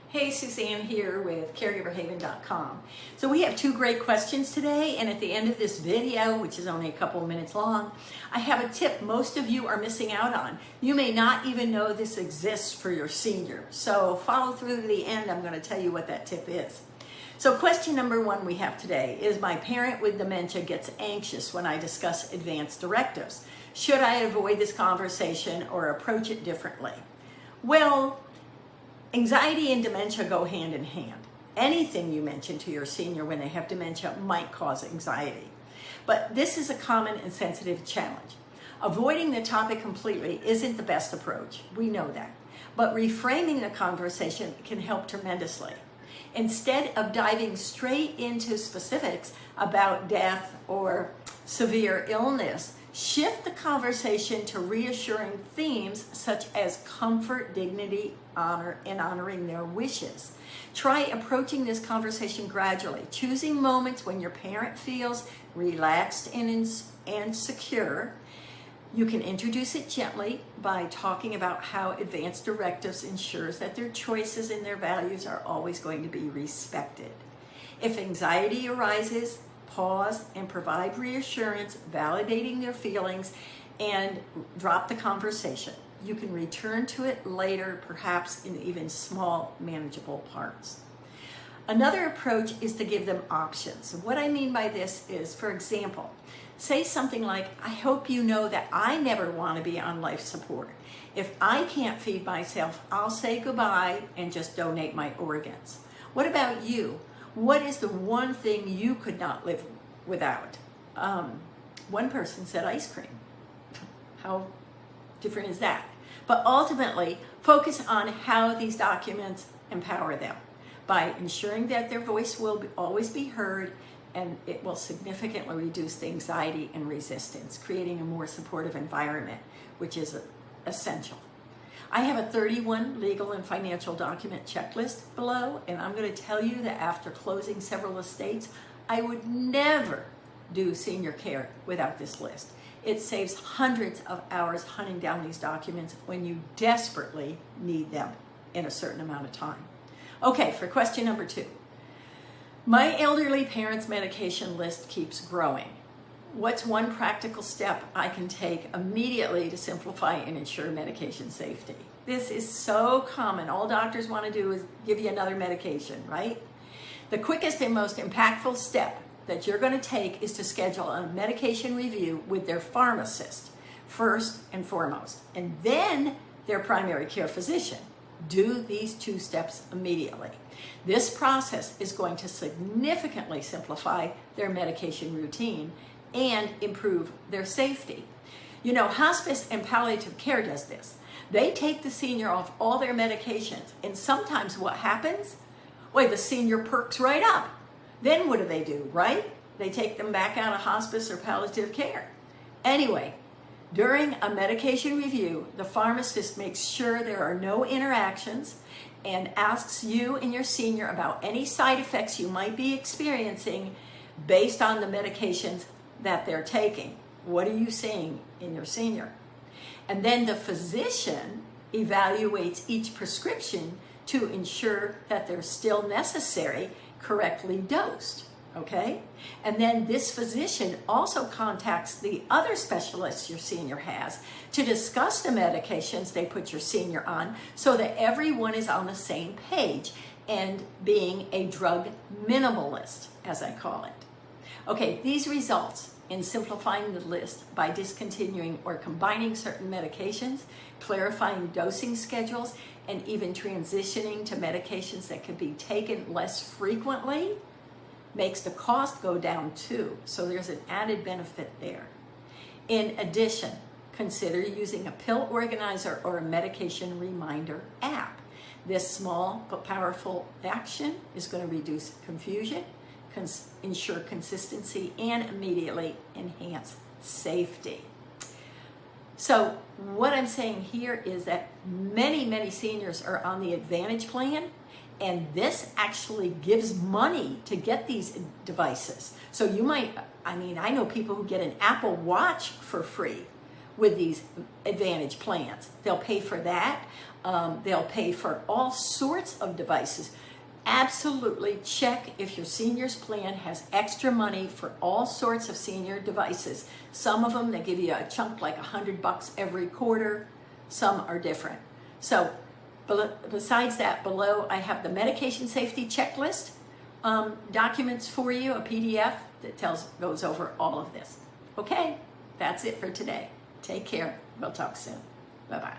Hey, Suzanne here with caregiverhaven.com. So we have two great questions today, and at the end of this video, which is only a couple of minutes long, I have a tip most of you are missing out on. You may not even know this exists for your senior. So follow through to the end. I'm going to tell you what that tip is. So question number one we have today is, my parent with dementia gets anxious when I discuss advanced directives. Should I avoid this conversation or approach it differently? Well, anxiety and dementia go hand in hand. Anything you mention to your senior when they have dementia might cause anxiety. But this is a common and sensitive challenge. Avoiding the topic completely isn't the best approach. We know that. But reframing the conversation can help tremendously. Instead of diving straight into specifics about death or severe illness, shift the conversation to reassuring themes such as comfort, dignity, honor, and honoring their wishes. Try approaching this conversation gradually, choosing moments when your parent feels relaxed and secure. You can introduce it gently by talking about how advanced directives ensures that their choices and their values are always going to be respected. If anxiety arises, pause and provide reassurance, validating their feelings, and drop the conversation. You can return to it later, perhaps in even small, manageable parts. Another approach is to give them options. What I mean by this is, for example, say something like, I hope you know that I never want to be on life support. If I can't feed myself, I'll say goodbye and just donate my organs. What about you? What is the one thing you could not live without? One person said ice cream. How different is that? But ultimately, focus on how these documents empower them by ensuring that their voice will always be heard, and it will significantly reduce the anxiety and resistance, creating a more supportive environment, which is essential. I have a 31 legal and financial document checklist below, and I'm going to tell you that after closing several estates, I would never do senior care without this list. It saves hundreds of hours hunting down these documents when you desperately need them in a certain amount of time. Okay, for question number two. My elderly parents' medication list keeps growing. What's one practical step I can take immediately to simplify and ensure medication safety? This is so common. All doctors want to do is give you another medication, right? The quickest and most impactful step that you're going to take is to schedule a medication review with their pharmacist, first and foremost, and then their primary care physician. Do these two steps immediately. This process is going to significantly simplify their medication routine and improve their safety. You know, hospice and palliative care does this. They take the senior off all their medications, and sometimes what happens? Well, the senior perks right up. Then what do, right? They take them back out of hospice or palliative care. Anyway, during a medication review, the pharmacist makes sure there are no interactions and asks you and your senior about any side effects you might be experiencing based on the medications that they're taking. What are you seeing in your senior? And then the physician evaluates each prescription to ensure that they're still necessary, correctly dosed, okay? And then this physician also contacts the other specialists your senior has to discuss the medications they put your senior on so that everyone is on the same page and being a drug minimalist, as I call it. Okay, these results in simplifying the list by discontinuing or combining certain medications, clarifying dosing schedules, and even transitioning to medications that could be taken less frequently makes the cost go down too. So there's an added benefit there. In addition, consider using a pill organizer or a medication reminder app. This small but powerful action is going to reduce confusion, ensure consistency, and immediately enhance safety. So what I'm saying here is that many seniors are on the Advantage plan, and this actually gives money to get these devices. So you might, I know people who get an Apple Watch for free with these Advantage plans. They'll pay for that. They'll pay for all sorts of devices. Absolutely check if your seniors plan has extra money for all sorts of senior devices. Some of them, they give you a chunk like $100 every quarter. Some are different. So besides that, below I have the medication safety checklist documents for you, a PDF that goes over all of this. Okay, that's it for today. Take care. We'll talk soon. Bye-bye.